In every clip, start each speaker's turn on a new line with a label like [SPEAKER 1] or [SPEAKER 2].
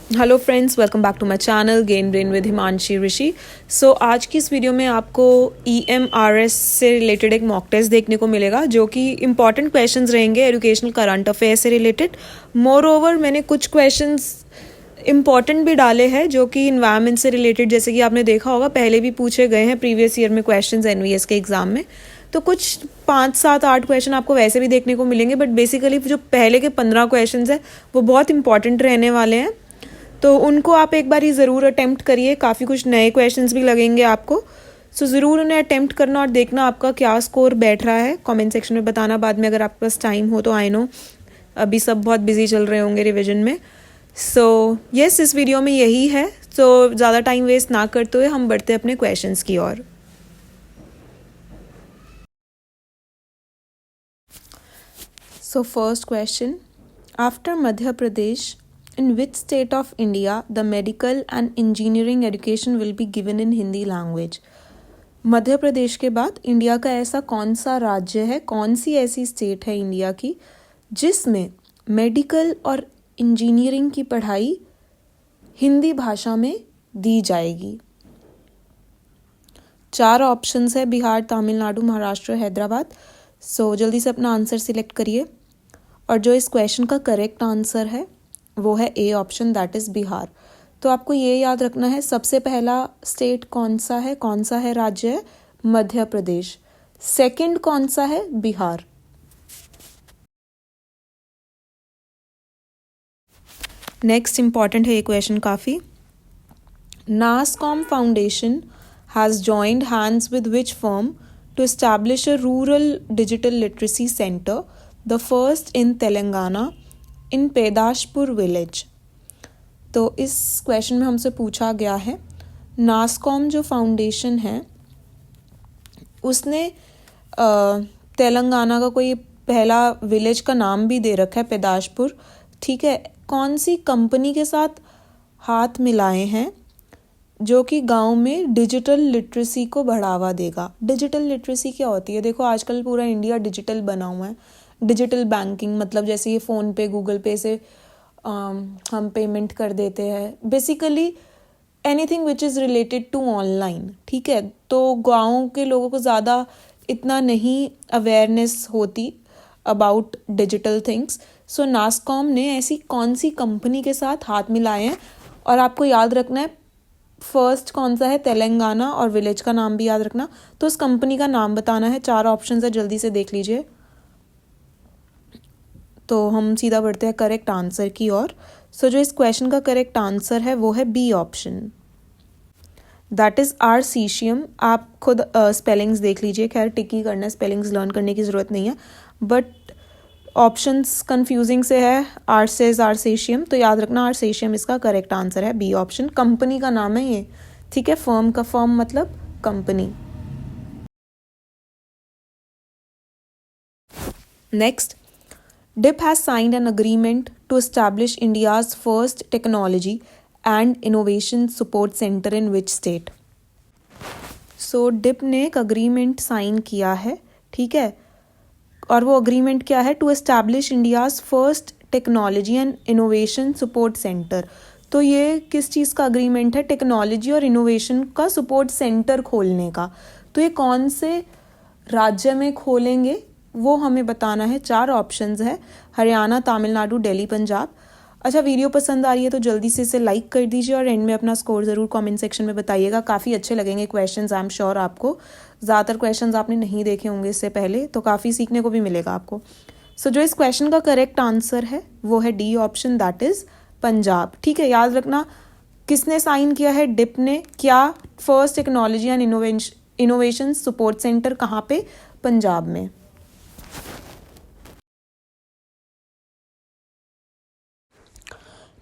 [SPEAKER 1] Hello friends, welcome back to my channel gain brain with Himanshi Rishi. So आज की इस video में आपको EMRS से रिलेटेड एक मॉक टेस्ट देखने को मिलेगा जो कि इंपॉर्टेंट क्वेश्चंस रहेंगे एजुकेशनल करंट अफेयर से रिलेटेड। मोर ओवर मैंने कुछ क्वेश्चंस इंपॉर्टेंट भी डाले हैं जो कि इन्वायरमेंट से रिलेटेड, जैसे कि आपने देखा होगा पहले भी पूछे गए हैं प्रीवियस ईयर में क्वेश्चंस NVS के एग्जाम में। तो कुछ 5, 7, 8 क्वेश्चन आपको वैसे भी देखने को मिलेंगे, बट बेसिकली जो पहले के 15 क्वेश्चन हैं वो बहुत इंपॉर्टेंट रहने वाले हैं, तो उनको आप एक बार ही ज़रूर अटेम्प्ट करिए। काफ़ी कुछ नए क्वेश्चंस भी लगेंगे आपको, सो ज़रूर उन्हें अटेम्प्ट करना और देखना आपका क्या स्कोर बैठ रहा है। कमेंट सेक्शन में बताना बाद में अगर आपके पास टाइम हो तो। आई नो अभी सब बहुत बिजी चल रहे होंगे रिवीजन में। सो यस, इस वीडियो में यही है। सो ज़्यादा टाइम वेस्ट ना करते हुए हम बढ़ते अपने क्वेश्चंस की ओर। So first question, after Madhya Pradesh, in which state of India the medical and engineering education will be given in Hindi language? Madhya Pradesh के बाद इंडिया का ऐसा कौन सा राज्य है, कौन सी ऐसी स्टेट है इंडिया की जिसमें मेडिकल और इंजीनियरिंग की पढ़ाई हिंदी भाषा में दी जाएगी? 4 ऑप्शंस है, बिहार, तमिलनाडु, महाराष्ट्र, हैदराबाद। सो जल्दी से अपना आंसर सिलेक्ट करिए। और जो इस क्वेश्चन का करेक्ट आंसर है वो है A option, that is Bihar. तो आपको ये याद रखना है, सबसे पहला स्टेट कौन सा है राज्य है? मध्य प्रदेश। सेकंड कौन सा है? बिहार। नेक्स्ट इंपॉर्टेंट है ये क्वेश्चन काफ़ी। NASSCOM foundation has joined hands with which firm to establish a rural digital literacy centre, the first in Telangana, in Pedashapur village. तो इस क्वेश्चन में हमसे पूछा गया है, नासकॉम जो फाउंडेशन है उसने तेलंगाना का कोई पहला विलेज का नाम भी दे रखा है, पेदाशपुर। ठीक है, कौन सी कंपनी के साथ हाथ मिलाए हैं जो कि गांव में डिजिटल लिटरेसी को बढ़ावा देगा? डिजिटल लिटरेसी क्या होती है? देखो आजकल पूरा इंडिया डिजिटल बना हुआ है। डिजिटल बैंकिंग मतलब जैसे ये फ़ोन पे, गूगल पे से हम पेमेंट कर देते हैं। Basically anything which is related to online. ठीक है, तो गाँव के लोगों को ज़्यादा इतना नहीं अवेयरनेस होती अबाउट डिजिटल थिंग्स। सो नासकॉम ने ऐसी कौन सी कंपनी के साथ हाथ मिलाए हैं? और आपको याद रखना है फर्स्ट कौन सा है? तेलंगाना, और विलेज का नाम भी याद रखना। तो उस कंपनी का नाम बताना है। 4 ऑप्शन है, जल्दी से देख लीजिए। तो हम सीधा बढ़ते हैं करेक्ट आंसर की ओर। सो जो इस क्वेश्चन का करेक्ट आंसर है वो है बी ऑप्शन, दैट इज़ आर्सीशियम। आप खुद स्पेलिंग्स देख लीजिए, खैर टिक ही करना है, स्पेलिंग्स लर्न करने की ज़रूरत नहीं है, बट ऑप्शंस कंफ्यूजिंग से है। आर्सेज आर्सेशियम, तो याद रखना आर्सेशियम इसका करेक्ट आंसर है, बी ऑप्शन। कंपनी का नाम है ये, ठीक है, फर्म का फर्म मतलब company. Next, DIP has signed an agreement to establish India's first technology and innovation support center in which state? So DIP ने एक अग्रीमेंट साइन किया है, ठीक है, और वो अग्रीमेंट क्या है? To establish India's first technology and innovation support centre. तो ये किस चीज़ का अग्रीमेंट है? टेक्नोलॉजी और इनोवेशन का सपोर्ट सेंटर खोलने का। तो ये कौन से राज्य में खोलेंगे वो हमें बताना है। 4 ऑप्शंस है, हरियाणा, तमिलनाडु, दिल्ली, पंजाब। अच्छा, वीडियो पसंद आ रही है तो जल्दी से इसे लाइक कर दीजिए और एंड में अपना स्कोर ज़रूर कमेंट सेक्शन में बताइएगा। काफ़ी अच्छे लगेंगे क्वेश्चंस, आई एम श्योर आपको। ज़्यादातर क्वेश्चंस आपने नहीं देखे होंगे इससे पहले, तो काफ़ी सीखने को भी मिलेगा आपको। सो जो इस क्वेश्चन का करेक्ट आंसर है वो है D option, that is Punjab. ठीक है, याद रखना किसने साइन किया है? डिप ने। क्या? First technology and innovation support centre कहाँ पे? पंजाब में।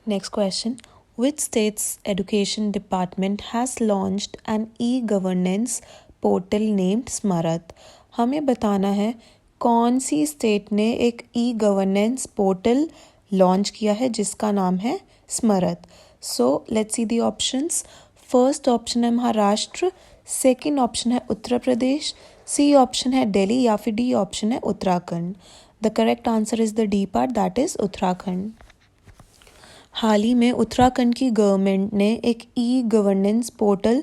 [SPEAKER 1] Next question, which state's education department has launched an e-governance portal named स्मारत? हमें बताना है कौन सी स्टेट ने एक ई-गवर्नेंस पोर्टल लॉन्च किया है जिसका नाम है स्मारत। So let's see the options. First option है महाराष्ट्र, सेकंड ऑप्शन है उत्तर प्रदेश, सी ऑप्शन है दिल्ली, या फिर डी ऑप्शन है Uttarakhand. The correct answer is the D part, that is Uttarakhand. हाल ही में उत्तराखंड की गवर्नमेंट ने एक ई गवर्नेंस पोर्टल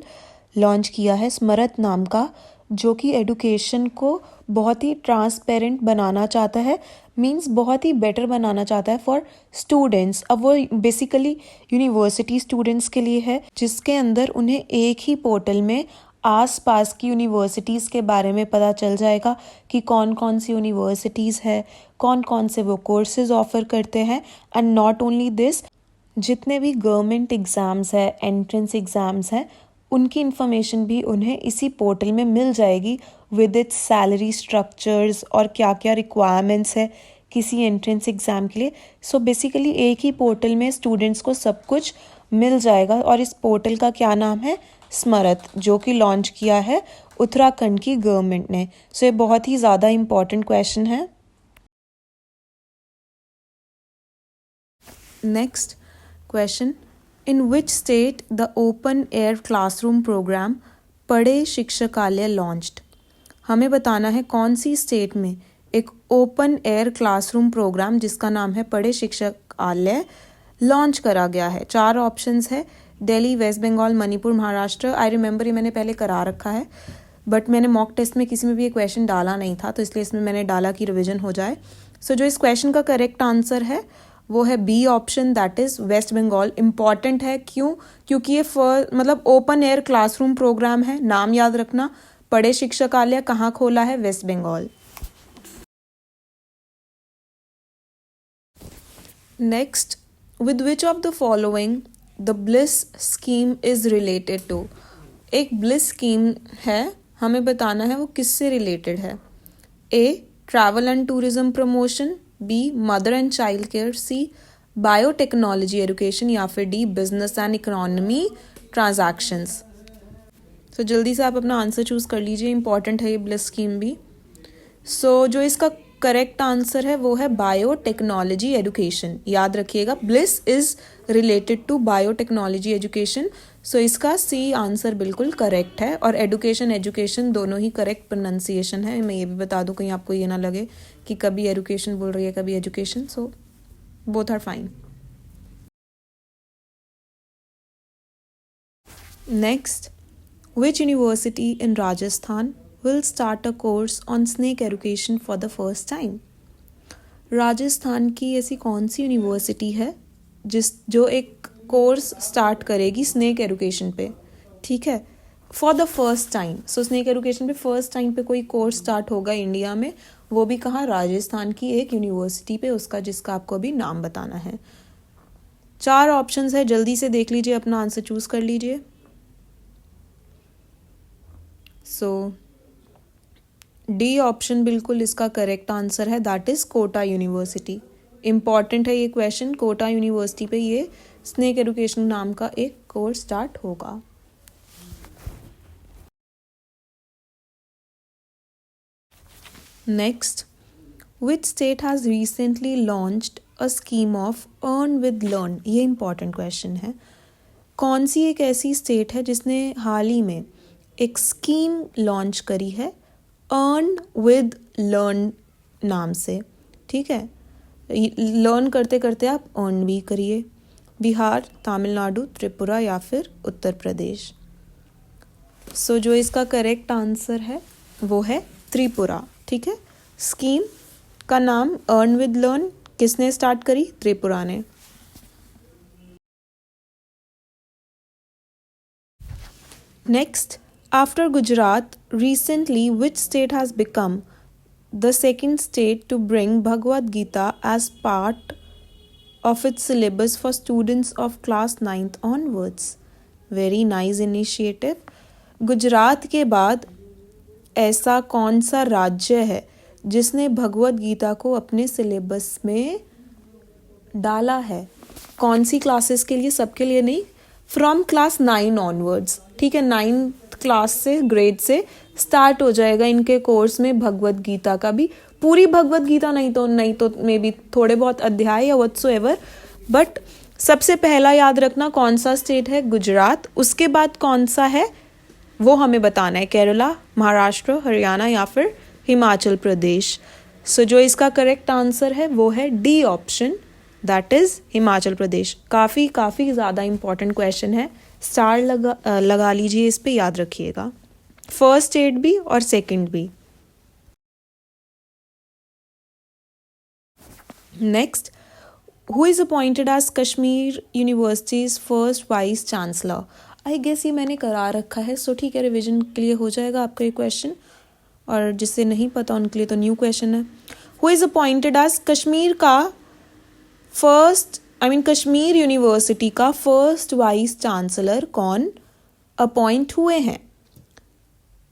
[SPEAKER 1] लॉन्च किया है स्मरत नाम का, जो कि एडुकेशन को बहुत ही ट्रांसपेरेंट बनाना चाहता है, मींस बहुत ही बेटर बनाना चाहता है फॉर स्टूडेंट्स। अब वो बेसिकली यूनिवर्सिटी स्टूडेंट्स के लिए है, जिसके अंदर उन्हें एक ही पोर्टल में आसपास की यूनिवर्सिटीज़ के बारे में पता चल जाएगा कि कौन कौन सी यूनिवर्सिटीज़ है, कौन कौन से वो कोर्सेज ऑफर करते हैं। एंड नॉट ओनली दिस, जितने भी गवर्नमेंट एग्ज़ाम्स है, एंट्रेंस एग्ज़ाम्स हैं, उनकी इन्फॉर्मेशन भी उन्हें इसी पोर्टल में मिल जाएगी विद इट्स सैलरी स्ट्रक्चर्स और क्या क्या रिक्वायरमेंट्स है किसी एंट्रेंस एग्ज़ाम के लिए। सो बेसिकली एक ही पोर्टल में स्टूडेंट्स को सब कुछ मिल जाएगा। और इस पोर्टल का क्या नाम है? स्मरत, जो कि लॉन्च किया है उत्तराखंड की गवर्नमेंट ने। सो ये बहुत ही ज़्यादा इम्पॉर्टेंट क्वेश्चन है। Next question, in which state the open air classroom programme Paray Shikshalay launched? हमें बताना है कौन सी स्टेट में एक ओपन एयर क्लासरूम प्रोग्राम जिसका नाम है पढ़े शिक्षकालय लॉन्च करा गया है। 4 ऑप्शंस है, Delhi, West Bengal, Manipur, Maharashtra. I remember ये मैंने पहले करा रखा है, बट मैंने मॉक टेस्ट में किसी में भी ये क्वेश्चन डाला नहीं था, तो इसलिए इसमें मैंने डाला कि रिविजन हो जाए। सो जो इस क्वेश्चन का करेक्ट आंसर है वो है B option, that is West Bengal. Important है क्यों? क्योंकि ये मतलब ओपन एयर क्लासरूम प्रोग्राम है। नाम याद रखना, पढ़े शिक्षकालय कहाँ खोला है? West Bengal. Next, with which of the following the BLISS scheme is related to? एक ब्लिस स्कीम है, हमें बताना है वो किससे रिलेटेड है। A, travel and tourism promotion, B, mother and child care, C, biotechnology education, या फिर D, business and economy transactions. तो जल्दी से आप अपना आंसर चूज कर लीजिए, इंपॉर्टेंट है ये ब्लिस स्कीम भी। सो जो इसका करेक्ट आंसर है वो है बायोटेक्नोलॉजी एजुकेशन। याद रखिएगा, BLISS is related to biotechnology education. So इसका सी आंसर बिल्कुल करेक्ट है। और एजुकेशन दोनों ही करेक्ट प्रोनाउंसिएशन है। मैं ये भी बता दूं, कहीं आपको ये ना लगे कि कभी एजुकेशन बोल रही है कभी education. So both are fine. Next, which university in Rajasthan will start a course on snake education for the first time? Rajasthan की ऐसी कौन सी यूनिवर्सिटी है जो एक कोर्स स्टार्ट करेगी स्नेक एजुकेशन पे? ठीक है, for the first time. So snake education पे फर्स्ट टाइम पे कोई कोर्स स्टार्ट होगा इंडिया में, वो भी कहाँ? राजस्थान की एक यूनिवर्सिटी पे, उसका जिसका आपको अभी नाम बताना है। 4 ऑप्शंस है, जल्दी से देख लीजिए, अपना आंसर चूज कर लीजिए। सो डी ऑप्शन बिल्कुल इसका करेक्ट आंसर है, that is Kota University. Important है ये क्वेश्चन, कोटा यूनिवर्सिटी पे ये स्नेक एजुकेशन नाम का एक कोर्स स्टार्ट होगा। Next, which state has recently launched a scheme of earn with learn? ये इंपॉर्टेंट क्वेश्चन है। कौन सी एक ऐसी स्टेट है जिसने हाल ही में एक स्कीम लॉन्च करी है अर्न विद लर्न नाम से? ठीक है, लर्न करते करते आप अर्न भी करिए। बिहार, तमिलनाडु, त्रिपुरा या फिर उत्तर प्रदेश। सो जो इसका करेक्ट आंसर है वो है त्रिपुरा। ठीक है, स्कीम का नाम अर्न विद लर्न किसने स्टार्ट करी? त्रिपुरा ने। Next, after Gujarat, recently which state has become the second state to bring Bhagavad Gita as part of its syllabus for students of class 9th onwards? Very nice initiative. Gujarat के बाद ऐसा कौन सा राज्य है जिसने भगवद गीता को अपने सिलेबस में डाला है? कौन सी क्लासेस के लिए? सबके लिए नहीं, फ्रॉम क्लास 9 ऑनवर्ड्स। ठीक है, 9th क्लास से, ग्रेड से स्टार्ट हो जाएगा इनके कोर्स में भगवद गीता का भी। पूरी भगवद गीता नहीं तो मे बी थोड़े बहुत अध्याय या व्हाटसोएवर, बट सबसे पहला याद रखना कौन सा स्टेट है? गुजरात। उसके बाद कौन सा है वो हमें बताना है, केरला, महाराष्ट्र, हरियाणा या फिर हिमाचल प्रदेश। सो जो इसका करेक्ट आंसर है वो है D option, that is Himachal Pradesh. काफ़ी ज़्यादा इम्पॉर्टेंट क्वेश्चन है, स्टार लगा लीजिए, इस पे याद रखिएगा, फर्स्ट स्टेट भी और सेकंड भी। Next, who is appointed as Kashmir University's first vice chancellor. I guess ये मैंने करा रखा है, सो ठीक है, रिविजन के लिए हो जाएगा आपका ये क्वेश्चन, और जिससे नहीं पता उनके लिए तो न्यू क्वेश्चन है। Who is appointed as Kashmir University का फर्स्ट वाइस चांसलर कौन अपॉइंट हुए हैं?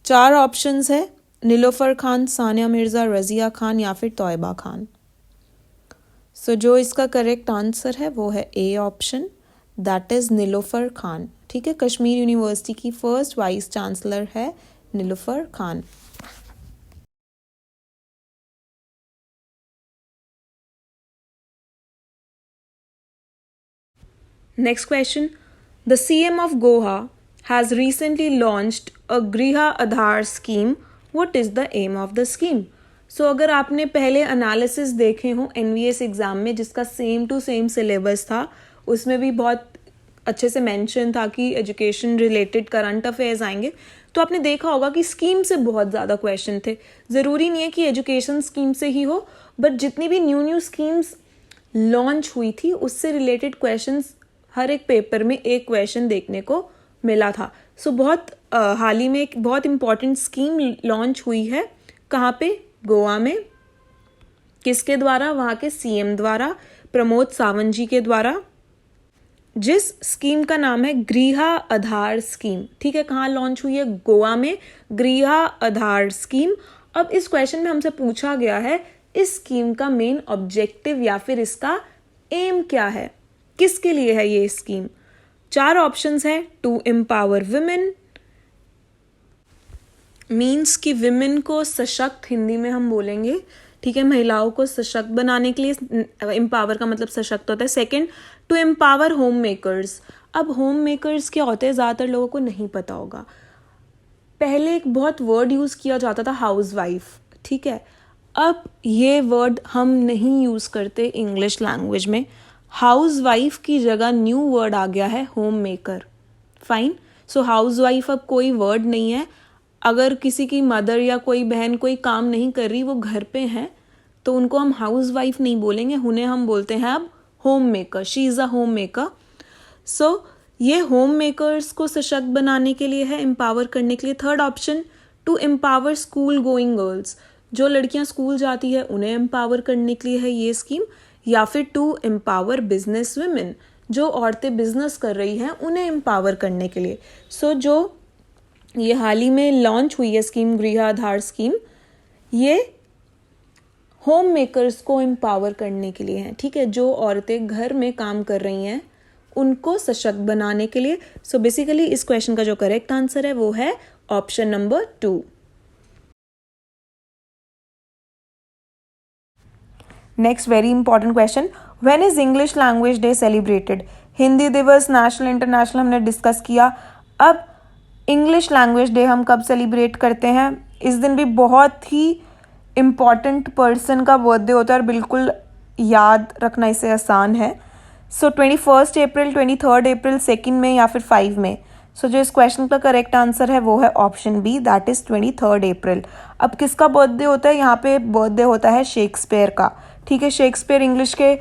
[SPEAKER 1] 4 ऑप्शंस है, नीलोफर खान, सानिया मिर्ज़ा, रज़िया खान या फिर तौयबा खान। सो जो इसका करेक्ट आंसर है वो है A option, that is Nilofer Khan. ठीक है, कश्मीर यूनिवर्सिटी की फर्स्ट वाइस चांसलर है Nilofer Khan. Next question. The CM of Goa has recently launched a Griha Aadhaar scheme. What is the aim of the scheme? So अगर आपने पहले एनालिसिस देखे हों NVS एग्ज़ाम में, जिसका सेम टू सेम सिलेबस था, उसमें भी बहुत अच्छे से मेंशन था कि एजुकेशन रिलेटेड करंट अफेयर्स आएंगे, तो आपने देखा होगा कि स्कीम से बहुत ज़्यादा क्वेश्चन थे। ज़रूरी नहीं है कि एजुकेशन स्कीम से ही हो, बट जितनी भी न्यू स्कीम्स लॉन्च हुई थी उससे रिलेटेड क्वेश्चंस हर एक पेपर में एक क्वेश्चन देखने को मिला था। सो बहुत हाल ही में एक बहुत इंपॉर्टेंट स्कीम लॉन्च हुई है, कहाँ पे? गोवा में। किसके द्वारा? वहाँ के CM द्वारा, प्रमोद सावंत जी के द्वारा, जिस स्कीम का नाम है गृहा आधार स्कीम। ठीक है, कहाँ लॉन्च हुई है? गोवा में, गृहा आधार स्कीम। अब इस क्वेश्चन में हमसे पूछा गया है इस स्कीम का मेन ऑब्जेक्टिव या फिर इसका एम क्या है, किसके लिए है ये स्कीम? 4 ऑप्शंस है, टू एम्पावर विमेन, मीन्स कि विमेन को सशक्त, हिंदी में हम बोलेंगे, ठीक है, महिलाओं को सशक्त बनाने के लिए, एम्पावर का मतलब सशक्त होता है। Second, to empower home makers. अब होम मेकर्स क्या होते हैं ज़्यादातर लोगों को नहीं पता होगा। पहले एक बहुत वर्ड यूज़ किया जाता था, हाउस वाइफ। ठीक है, अब ये वर्ड हम नहीं यूज़ करते इंग्लिश लैंग्वेज में। हाउस वाइफ की जगह न्यू वर्ड आ गया है, होम मेकर। फाइन, सो हाउस वाइफ अब कोई वर्ड नहीं है। अगर किसी की मदर या कोई बहन कोई काम नहीं कर रही, वो घर पे हैं, तो उनको हम हाउस वाइफ नहीं बोलेंगे, उन्हें हम बोलते हैं अब homemaker. She is a homemaker. सो ये होम मेकर्स को सशक्त बनाने के लिए है, एम्पावर करने के लिए। Third option, to empower school going girls. जो लड़कियां स्कूल जाती है उन्हें एम्पावर करने के लिए है ये स्कीम। या फिर टू एम्पावर बिजनेस वुमेन, जो औरतें बिजनेस कर रही हैं उन्हें एम्पावर करने के लिए। सो जो ये हाल ही में लॉन्च हुई है स्कीम, गृह आधार स्कीम, ये होम मेकर्स को एम्पावर करने के लिए है। ठीक है, जो औरतें घर में काम कर रही हैं उनको सशक्त बनाने के लिए। सो बेसिकली इस क्वेश्चन का जो करेक्ट आंसर है वो है option number 2। Next very important question, when is English language day celebrated? Hindi दिवस, नेशनल, इंटरनेशनल हमने डिस्कस किया। अब इंग्लिश लैंग्वेज डे हम कब सेलिब्रेट करते हैं? इस दिन भी बहुत ही इम्पॉर्टेंट पर्सन का बर्थडे होता है और बिल्कुल याद रखना इसे आसान है। सो 21 अप्रैल, 23 अप्रैल, 2 मई या फिर 5 मई। सो जो इस क्वेश्चन का करेक्ट आंसर है वो है ऑप्शन बी, दैट इज़ 23 अप्रैल। अब किसका बर्थडे होता है? यहाँ पे बर्थडे होता है शेक्सपियर का। ठीक है, शेक्सपियर इंग्लिश के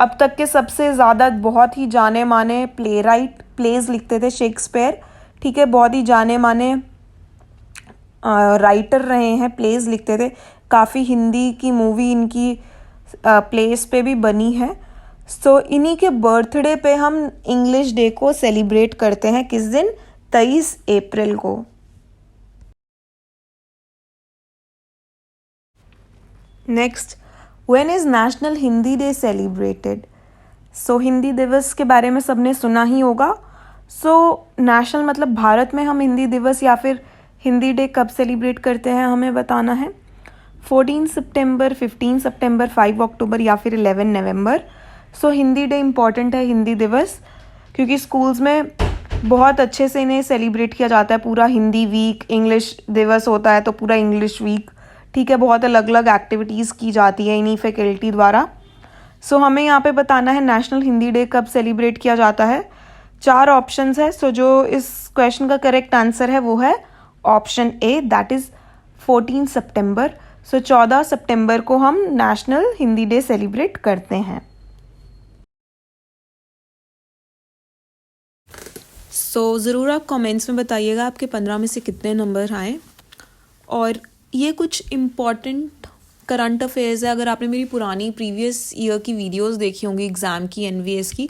[SPEAKER 1] अब तक के सबसे ज़्यादा बहुत ही जाने माने प्लेज लिखते थे शेक्सपियर। ठीक है, बहुत ही जाने माने राइटर रहे हैं, प्लेज लिखते थे। काफ़ी हिंदी की मूवी इनकी प्लेस पे भी बनी है। सो इन्हीं के बर्थडे पे हम इंग्लिश डे को सेलिब्रेट करते हैं। किस दिन? 23 अप्रैल को। Next, when is national Hindi day celebrated? So Hindi दिवस के बारे में सबने सुना ही होगा। सो नेशनल मतलब भारत में हम हिंदी दिवस या फिर हिंदी डे कब सेलिब्रेट करते हैं हमें बताना है। 14 सितंबर, 15 सितंबर, 5 अक्टूबर या फिर 11 नवंबर। सो हिंदी डे इम्पॉर्टेंट है, हिंदी दिवस, क्योंकि स्कूल्स में बहुत अच्छे से इन्हें सेलिब्रेट किया जाता है। पूरा हिंदी वीक, इंग्लिश दिवस होता है तो पूरा इंग्लिश वीक। ठीक है, बहुत अलग अलग एक्टिविटीज़ की जाती है इन्हीं फैकल्टी द्वारा। सो हमें यहाँ पे बताना है नेशनल हिंदी डे कब सेलिब्रेट किया जाता है। 4 ऑप्शंस है। सो जो इस क्वेश्चन का करेक्ट आंसर है वो है ऑप्शन ए, दैट इज 14 सितंबर। सो 14 सितंबर को हम नेशनल हिंदी डे सेलिब्रेट करते हैं। सो ज़रूर आप कमेंट्स में बताइएगा आपके 15 में से कितने नंबर आए। और ये कुछ इम्पॉर्टेंट करंट अफेयर्स है। अगर आपने मेरी पुरानी प्रीवियस ईयर की वीडियोस देखी होंगी एग्ज़ाम की, एनवीएस की,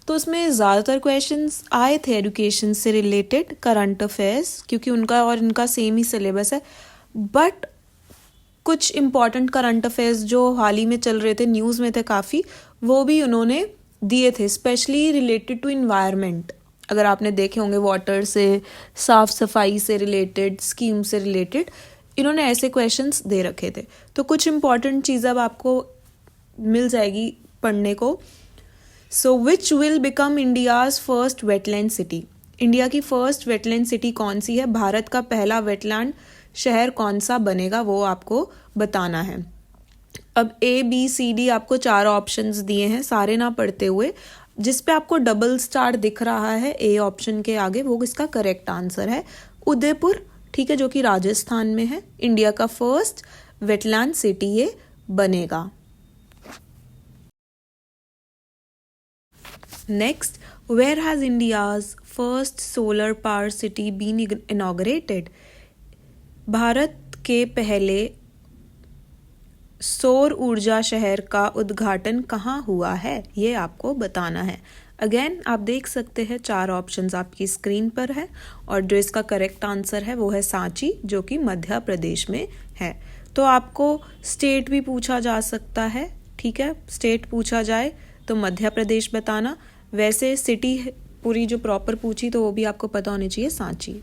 [SPEAKER 1] तो उसमें ज़्यादातर क्वेश्चंस आए थे एजुकेशन से रिलेटेड करंट अफेयर्स, क्योंकि उनका और इनका सेम ही सिलेबस है। बट कुछ इम्पॉर्टेंट करंट अफेयर्स जो हाल ही में चल रहे थे, न्यूज़ में थे काफ़ी, वो भी उन्होंने दिए थे, स्पेशली रिलेटेड टू इन्वायरमेंट। अगर आपने देखे होंगे वाटर से, साफ़ सफाई से रिलेटेड, स्कीम से रिलेटेड, इन्होंने ऐसे क्वेश्चंस दे रखे थे। तो कुछ इम्पॉर्टेंट चीज़ अब आपको मिल जाएगी पढ़ने को। So which will become India's first wetland city? India की फर्स्ट वेटलैंड सिटी कौन सी है? भारत का पहला वेटलैंड शहर कौन सा बनेगा, वो आपको बताना है। अब ए बी सी डी आपको 4 ऑप्शंस दिए हैं, सारे ना पढ़ते हुए। जिस पे आपको डबल स्टार दिख रहा है ए ऑप्शन के आगे, वो इसका करेक्ट आंसर है उदयपुर, ठीक है, जो कि राजस्थान में है। इंडिया का फर्स्ट वेटलैंड सिटी ये बनेगा। Next, where has India's first solar power city been inaugurated? Bharat के पहले सौर ऊर्जा शहर का उद्घाटन कहाँ हुआ है, ये आपको बताना है। अगेन आप देख सकते हैं 4 ऑप्शंस आपकी स्क्रीन पर है, और जो इसका करेक्ट आंसर है वो है सांची, जो कि मध्य प्रदेश में है। तो आपको स्टेट भी पूछा जा सकता है, ठीक है, स्टेट पूछा जाए तो मध्य प्रदेश बताना। वैसे सिटी पूरी जो प्रॉपर पूछी तो वो भी आपको पता होनी चाहिए, Sanchi.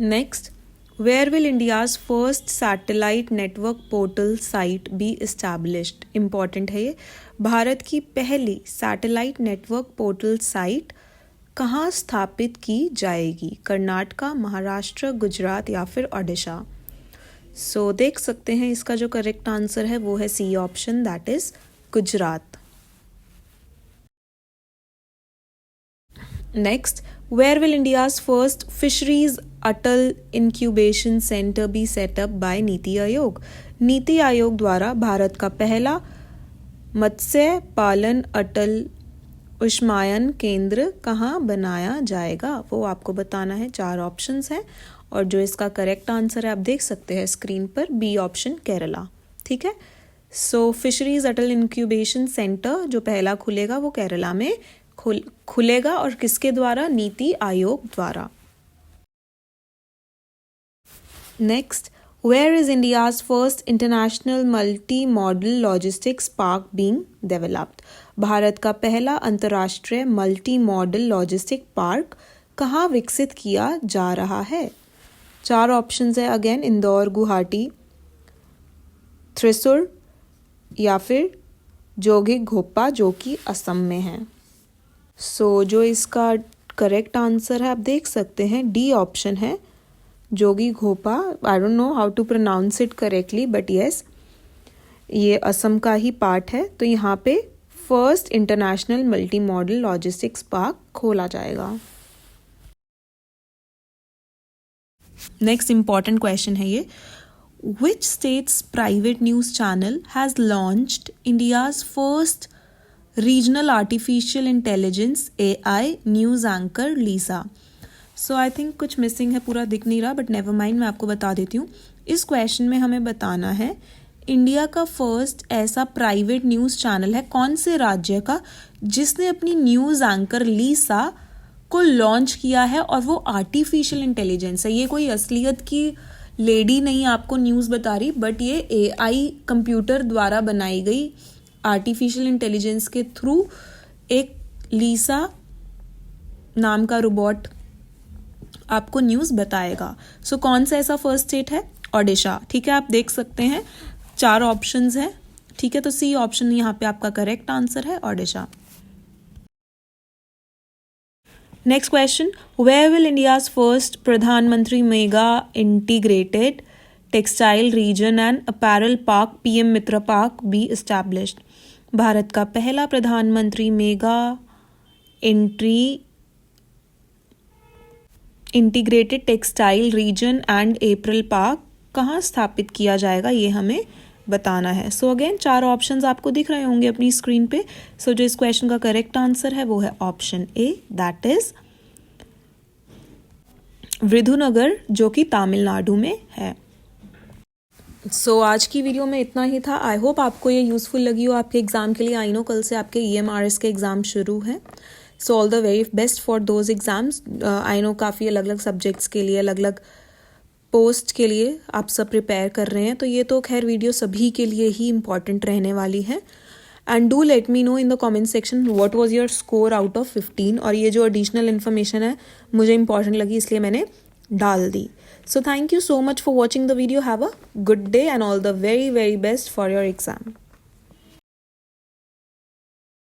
[SPEAKER 1] Next, where will India's first satellite network portal site be established? Important है ये। भारत की पहली सैटेलाइट नेटवर्क पोर्टल साइट कहाँ स्थापित की जाएगी? कर्नाटका, महाराष्ट्र, गुजरात या फिर ओडिशा? सो देख सकते हैं इसका जो करेक्ट आंसर है वो है C option, that is Gujarat. Next, where will India's first fisheries Atal incubation centre be set up by NITI Aayog? नीति आयोग द्वारा भारत का पहला मत्स्य पालन अटल उष्मायन केंद्र कहाँ बनाया जाएगा, वो आपको बताना है। 4 ऑप्शंस हैं, और जो इसका करेक्ट आंसर है आप देख सकते हैं स्क्रीन पर, बी ऑप्शन, केरला, ठीक है। सो फिशरीज अटल इंक्यूबेशन सेंटर जो पहला खुलेगा वो केरला में खुलेगा, और किसके द्वारा? नीति आयोग द्वारा। Next, where is India's first international multi modal logistics park being developed? Bharat का पहला अंतर्राष्ट्रीय मल्टी मॉडल लॉजिस्टिक पार्क कहाँ विकसित किया जा रहा है? 4 ऑप्शंस है अगेन, इंदौर, गुवाहाटी, थ्रिसुर या फिर जोगी घोपा, जो कि असम में है। सो जो इसका करेक्ट आंसर है आप देख सकते हैं, डी ऑप्शन है, Jogighopa. I don't know how to pronounce it correctly, but yes, ये असम का ही पार्ट है। तो यहाँ पे first international multi modal logistics park खोला जाएगा। नेक्स्ट इंपॉर्टेंट क्वेश्चन है ये, which state's private news channel has launched India's first regional artificial intelligence AI news anchor Lisa? So I think कुछ मिसिंग है, पूरा दिख नहीं रहा, बट नेवर माइंड, मैं आपको बता देती हूँ। इस क्वेश्चन में हमें बताना है इंडिया का फर्स्ट ऐसा प्राइवेट न्यूज़ चैनल है कौन से राज्य का जिसने अपनी न्यूज़ एंकर लीसा को लॉन्च किया है, और वो आर्टिफिशियल इंटेलिजेंस है। ये कोई असलियत की लेडी नहीं आपको न्यूज़ बता रही, बट ये AI कंप्यूटर द्वारा बनाई गई आर्टिफिशियल इंटेलिजेंस के थ्रू एक लीसा नाम का रोबोट आपको न्यूज़ बताएगा। सो कौन सा ऐसा फर्स्ट स्टेट है? ओडिशा, ठीक है, आप देख सकते हैं 4 ऑप्शंस हैं, ठीक है। तो सी ऑप्शन यहाँ पे आपका करेक्ट आंसर है, Odisha. Next question, where will India's first प्रधानमंत्री mega integrated textile region and apparel park PM Mitra park be established? भारत का पहला प्रधानमंत्री mega integrated textile region and apparel park कहाँ स्थापित किया जाएगा, ये हमें बताना है। सो अगेन 4 ऑप्शंस आपको दिख रहे होंगे अपनी स्क्रीन पे। सो जो इस क्वेश्चन का करेक्ट आंसर है वो है option A, that is Virudhunagar, जो कि तमिलनाडु में है। सो आज की वीडियो में इतना ही था। आई होप आपको ये यूज़फुल लगी हो आपके एग्ज़ाम के लिए। आई नो कल से आपके EMRS के एग्ज़ाम शुरू हैं। So all the very best for those exams. I know काफ़ी अलग अलग सब्जेक्ट्स के लिए, अलग अलग पोस्ट के लिए आप सब प्रिपेयर कर रहे हैं, तो ये तो खैर वीडियो सभी के लिए ही इम्पॉर्टेंट रहने वाली है। And do let me know in the comment section what was your score out of 15। और ये जो एडिशनल इन्फॉर्मेशन है मुझे इंपॉर्टेंट लगी, इसलिए मैंने डाल दी। So thank you so much for watching the video. Have a good day and all the very best for your exam.